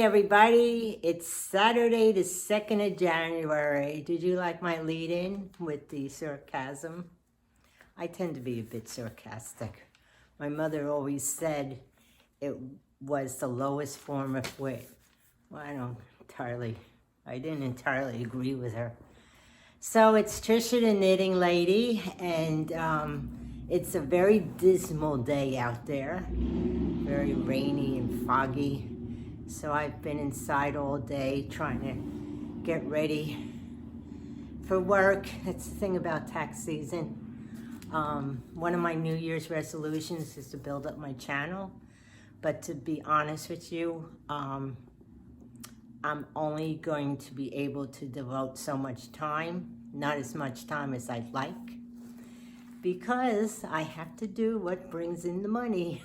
everybody. It's Saturday, the 2nd of January. Did you like my lead-in with the sarcasm? I tend to be a bit sarcastic. My mother always said it was the lowest form of wit. Well, I didn't entirely agree with her. So it's Trisha the Knitting Lady, and it's a very dismal day out there. Very rainy and foggy. So I've been inside all day trying to get ready for work. That's the thing about tax season. One of my New Year's resolutions is to build up my channel. But to be honest with you, I'm only going to be able to devote so much time, not as much time as I'd like, because I have to do what brings in the money.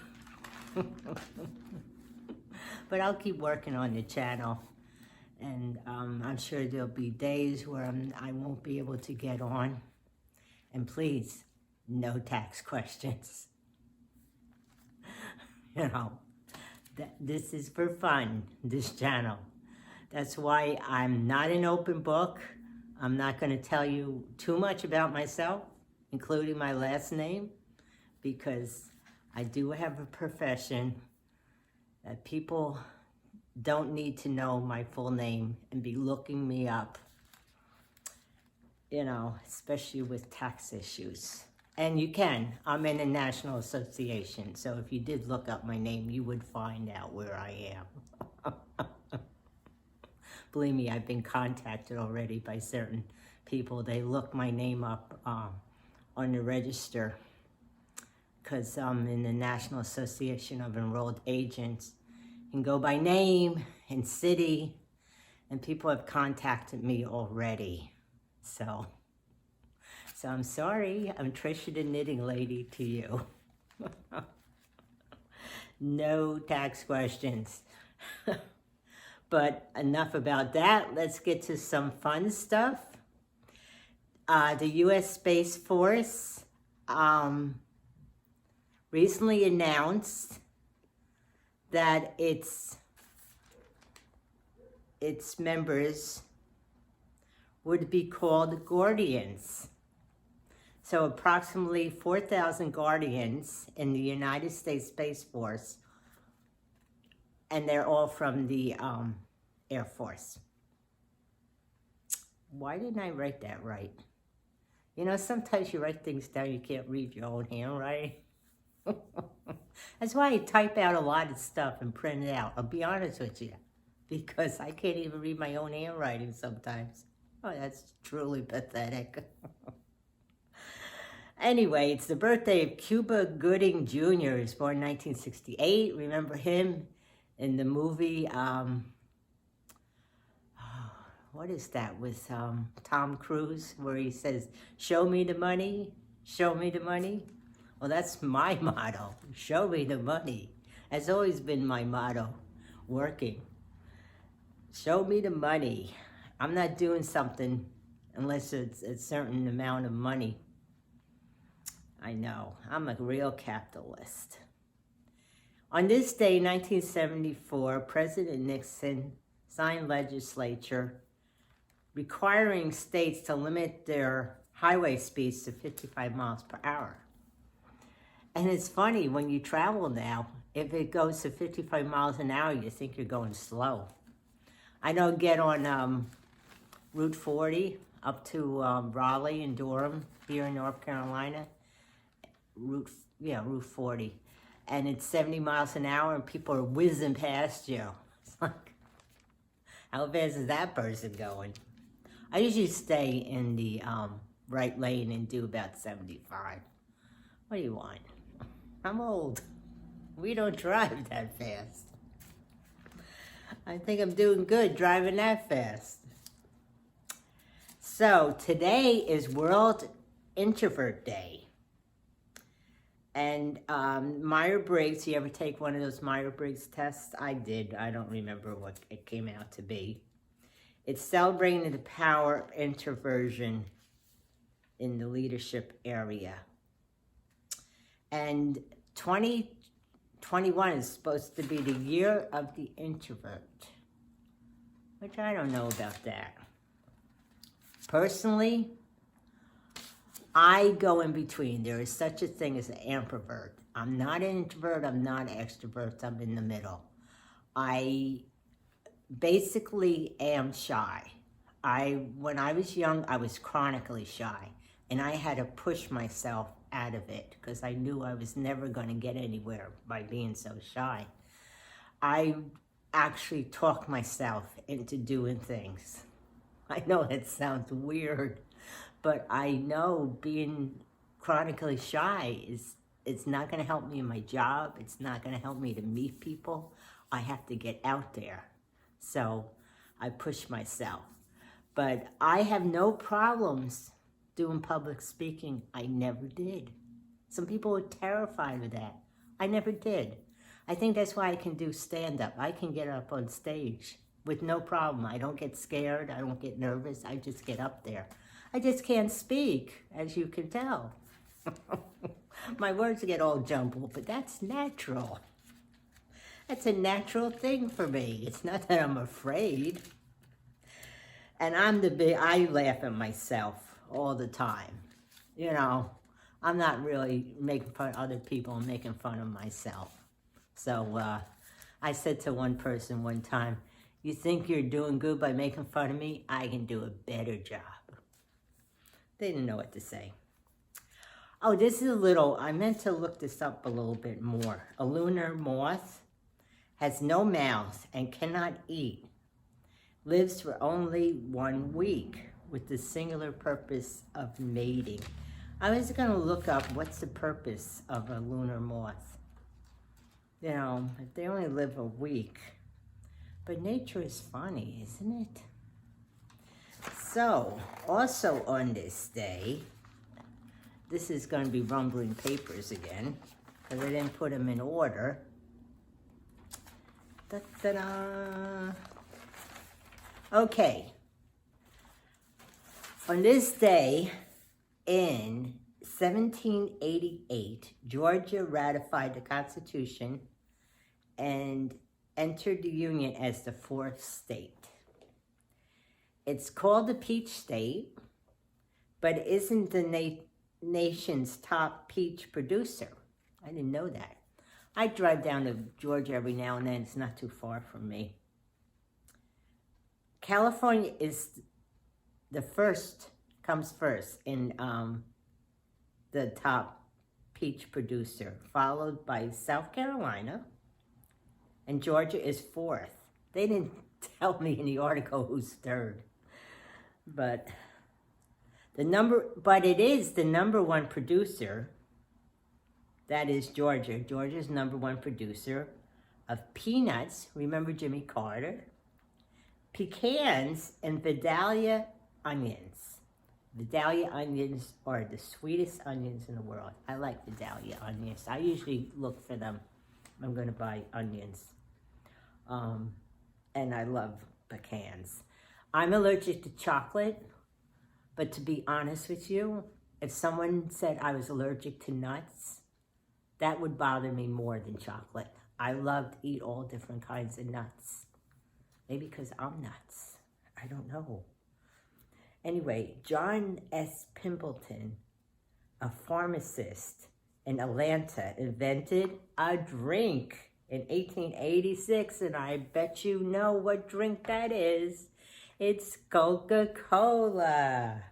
But I'll keep working on the channel, and I'm sure there'll be days where I won't be able to get on. And please, no tax questions. You know, this is for fun, this channel. That's why I'm not an open book. I'm not going to tell you too much about myself, including my last name, because I do have a profession that people don't need to know my full name and be looking me up, you know, especially with tax issues. And you can. I'm in a national association, so if you did look up my name, you would find out where I am. Believe me, I've been contacted already by certain people. They look my name up on the register, because I'm in the National Association of Enrolled Agents. You can go by name and city, and people have contacted me already. So I'm sorry, I'm Trisha the Knitting Lady to you. No tax questions. But enough about that. Let's get to some fun stuff. The U.S. Space Force recently announced that its members would be called Guardians. So approximately 4,000 Guardians in the United States Space Force, and they're all from the Air Force. Why didn't I write that right? You know, sometimes you write things down, you can't read your own handwriting. That's why I type out a lot of stuff and print it out. I'll be honest with you, because I can't even read my own handwriting sometimes. Oh, that's truly pathetic. Anyway, it's the birthday of Cuba Gooding Jr. He was born in 1968. Remember him in the movie, what is that, with Tom Cruise, where he says, "Show me the money, show me the money"? Well, that's my motto. Show me the money. That's always been my motto, working. Show me the money. I'm not doing something unless it's a certain amount of money. I know, I'm a real capitalist. On this day, 1974, President Nixon signed legislation requiring states to limit their highway speeds to 55 miles per hour. And it's funny, when you travel now, if it goes to 55 miles an hour, you think you're going slow. I know, get on Route 40 up to Raleigh and Durham here in North Carolina. Route 40. And it's 70 miles an hour and people are whizzing past you. It's like, how fast is that person going? I usually stay in the right lane and do about 75. What do you want? I'm old. We don't drive that fast. I think I'm doing good driving that fast. So today is World Introvert Day. And Myers-Briggs, you ever take one of those Myers-Briggs tests? I did. I don't remember what it came out to be. It's celebrating the power of introversion in the leadership area. And 2021 is supposed to be the year of the introvert. which I don't know about that. Personally, I go in between. There is such a thing as an ambivert. I'm not an introvert, I'm not an extrovert, I'm in the middle. I basically am shy. When I was young, I was chronically shy, and I had to push myself out of it because I knew I was never going to get anywhere by being so shy. I actually talk myself into doing things. I know that sounds weird, but I know being chronically shy it's not going to help me in my job. It's not going to help me to meet people. I have to get out there. So I push myself. But I have no problems doing public speaking. I never did. Some people are terrified of that. I never did. I think that's why I can do stand-up. I can get up on stage with no problem. I don't get scared. I don't get nervous. I just get up there. I just can't speak, as you can tell. My words get all jumbled, but that's natural. That's a natural thing for me. It's not that I'm afraid. And I laugh at myself all the time. You know, I'm not really making fun of other people. I'm making fun of myself. So I said to one person one time, you think you're doing good by making fun of me? I can do a better job. They didn't know what to say. Oh, this is I meant to look this up a little bit more. A lunar moth has no mouth and cannot eat. Lives for only 1 week with the singular purpose of mating. I was going to look up what's the purpose of a lunar moth. You know, if they only live a week. But nature is funny, isn't it? So, also on this day, this is going to be rumbling papers again, because I didn't put them in order. Da-da-da. Okay. On this day, in 1788, Georgia ratified the Constitution and entered the Union as the 4th state. It's called the Peach State, but it isn't the nation's top peach producer. I didn't know that. I drive down to Georgia every now and then. It's not too far from me. California is comes first in the top peach producer, followed by South Carolina, and Georgia is 4th. They didn't tell me in the article who's 3rd, but it is the number 1 producer. That is Georgia. Georgia's number 1 producer of peanuts. Remember Jimmy Carter? Pecans and Vidalia onions. Vidalia onions are the sweetest onions in the world. I like Vidalia onions. I usually look for them. I'm going to buy onions. And I love pecans. I'm allergic to chocolate, but to be honest with you, if someone said I was allergic to nuts, that would bother me more than chocolate. I love to eat all different kinds of nuts. Maybe because I'm nuts. I don't know. Anyway, John S. Pimpleton, a pharmacist in Atlanta, invented a drink in 1886, and I bet you know what drink that is. It's Coca-Cola.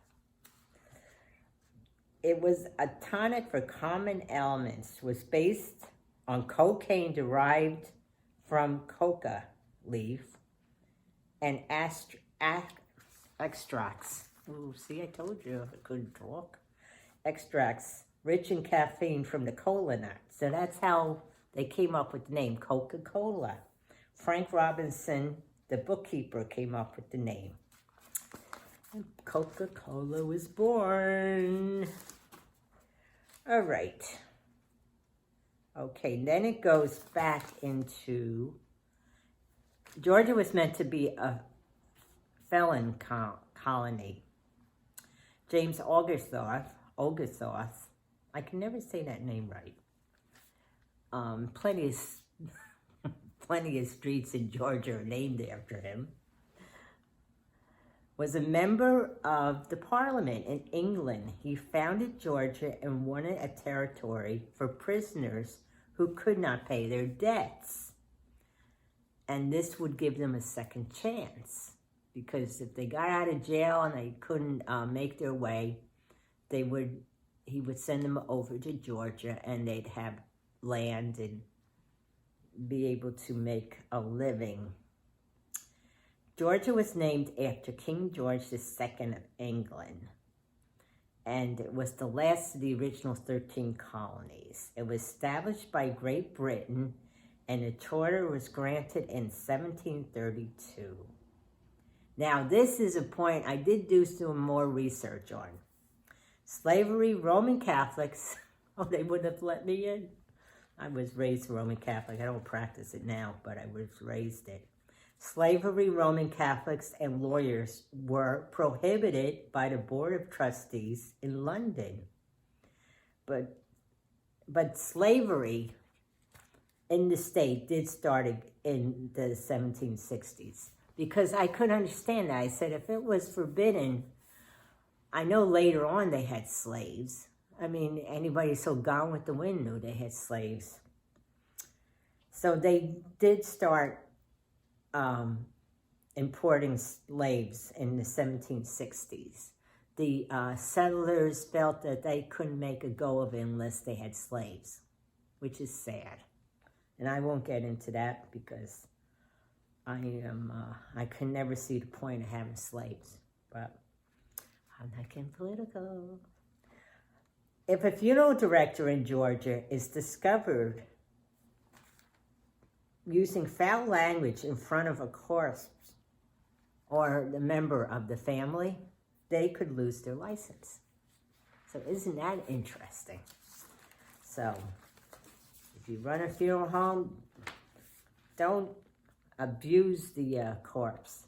It was a tonic for common ailments, was based on cocaine derived from coca leaf and extracts. Ooh, see, I told you I couldn't talk. Extracts rich in caffeine from the cola nut. So that's how they came up with the name Coca-Cola. Frank Robinson, the bookkeeper, came up with the name. And Coca-Cola was born. All right. Okay, then it goes back into... Georgia was meant to be a felon colony. James Oglethorpe, I can never say that name right. Plenty of streets in Georgia are named after him. was a member of the parliament in England. He founded Georgia and wanted a territory for prisoners who could not pay their debts. And this would give them a second chance, because if they got out of jail and they couldn't make their way, he would send them over to Georgia, and they'd have land and be able to make a living. Georgia was named after King George II of England, and it was the last of the original 13 colonies. It was established by Great Britain, and a charter was granted in 1732. Now, this is a point I did do some more research on. Slavery, Roman Catholics, oh, they wouldn't have let me in. I was raised Roman Catholic. I don't practice it now, but I was raised it. Slavery, Roman Catholics, and lawyers were prohibited by the Board of Trustees in London. But slavery in the state did start in the 1760s, because I couldn't understand that. I said, if it was forbidden, I know later on they had slaves. I mean, anybody so Gone with the Wind knew they had slaves. So they did start importing slaves in the 1760s. The settlers felt that they couldn't make a go of it unless they had slaves, which is sad. And I won't get into that because I can never see the point of having slaves, but I'm not getting political. If a funeral director in Georgia is discovered using foul language in front of a corpse or the member of the family, they could lose their license. So isn't that interesting? So if you run a funeral home, don't abuse the corpse.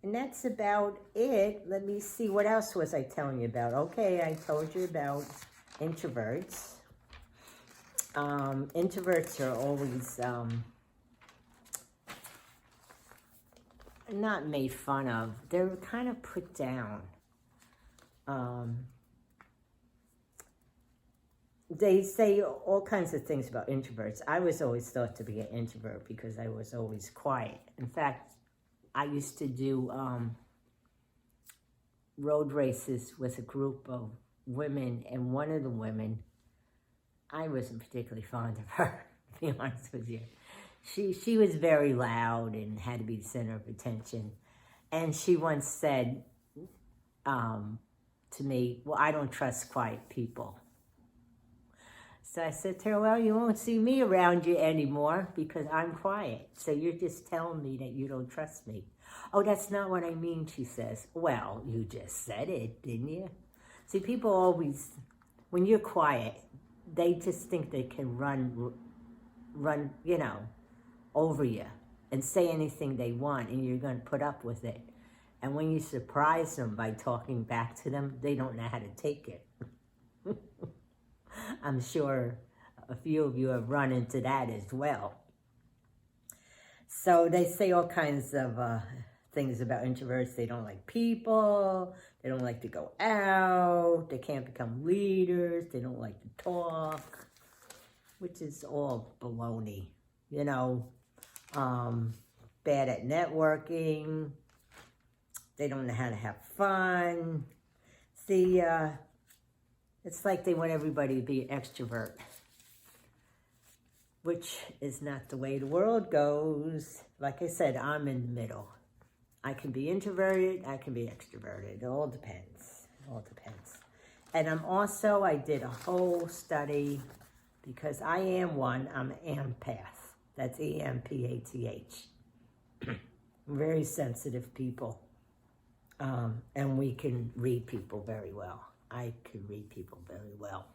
And that's about it. Let me see, what else was I telling you about? Okay, I told you about introverts. Introverts are always not made fun of. They're kind of put down. They say all kinds of things about introverts. I was always thought to be an introvert because I was always quiet. In fact, I used to do road races with a group of women, and one of the women, I wasn't particularly fond of her, to be honest with you. She was very loud and had to be the center of attention. And she once said to me, well, I don't trust quiet people. So I said to her, well, you won't see me around you anymore because I'm quiet. So you're just telling me that you don't trust me. Oh, that's not what I mean, she says. Well, you just said it, didn't you? See, people always, when you're quiet, they just think they can run, you know, over you and say anything they want, and you're going to put up with it. And when you surprise them by talking back to them, they don't know how to take it. I'm sure a few of you have run into that as well. So they say all kinds of things about introverts. They don't like people. They don't like to go out. They can't become leaders. They don't like to talk, which is all baloney, you know. Bad at networking. They don't know how to have fun. See, it's like they want everybody to be an extrovert, which is not the way the world goes. Like I said, I'm in the middle. I can be introverted, I can be extroverted. It all depends. It all depends. And I did a whole study, because I am one, I'm an empath. That's E-M-P-A-T-H. Very sensitive people. And we can read people very well. I can read people very well.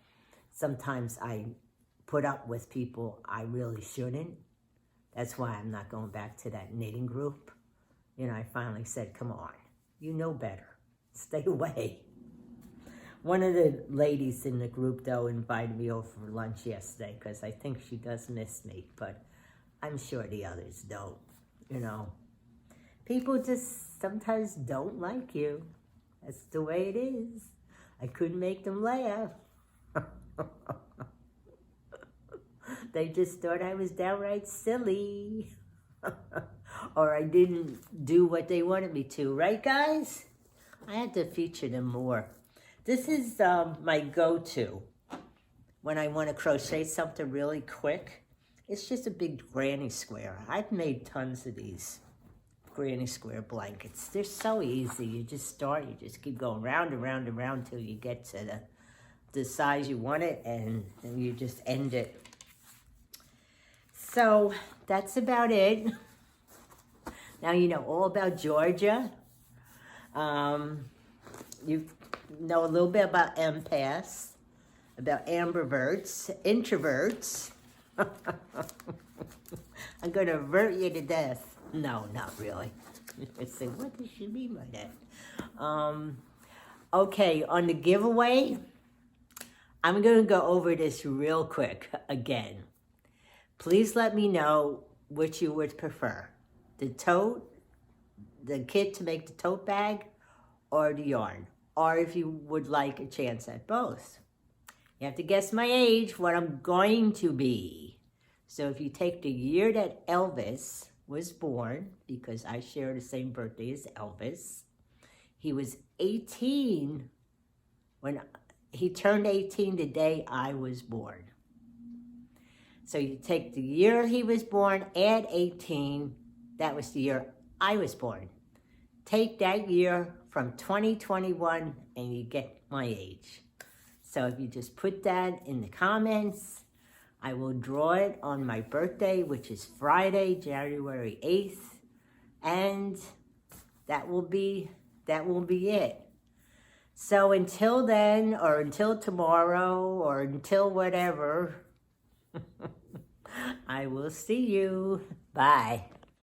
Sometimes I put up with people I really shouldn't. That's why I'm not going back to that knitting group. You know, I finally said, come on, you know better. Stay away. One of the ladies in the group, though, invited me over for lunch yesterday because I think she does miss me, but I'm sure the others don't, you know. People just sometimes don't like you. That's the way it is. I couldn't make them laugh. They just thought I was downright silly. Or I didn't do what they wanted me to. Right, guys? I had to feature them more. This is my go-to when I want to crochet something really quick. It's just a big granny square. I've made tons of these granny square blankets. They're so easy. You just start, you just keep going round and round and round till you get to the size you want it, and then you just end it. So that's about it. Now you know all about Georgia. You know a little bit about empaths, about ambiverts, introverts. I'm going to avert you to death. No, not really. I say, what does she mean by that? Okay, on the giveaway, I'm going to go over this real quick again. Please let me know which you would prefer. The tote, the kit to make the tote bag, or the yarn. Or if you would like a chance at both. You have to guess my age, what I'm going to be. So if you take the year that Elvis was born, because I share the same birthday as Elvis, he was 18 when he turned 18 the day I was born. So you take the year he was born, add 18, that was the year I was born. Take that year from 2021 and you get my age. So if you just put that in the comments, I will draw it on my birthday, which is Friday, January 8th. And that will be it. So until then, or until tomorrow, or until whatever, I will see you. Bye.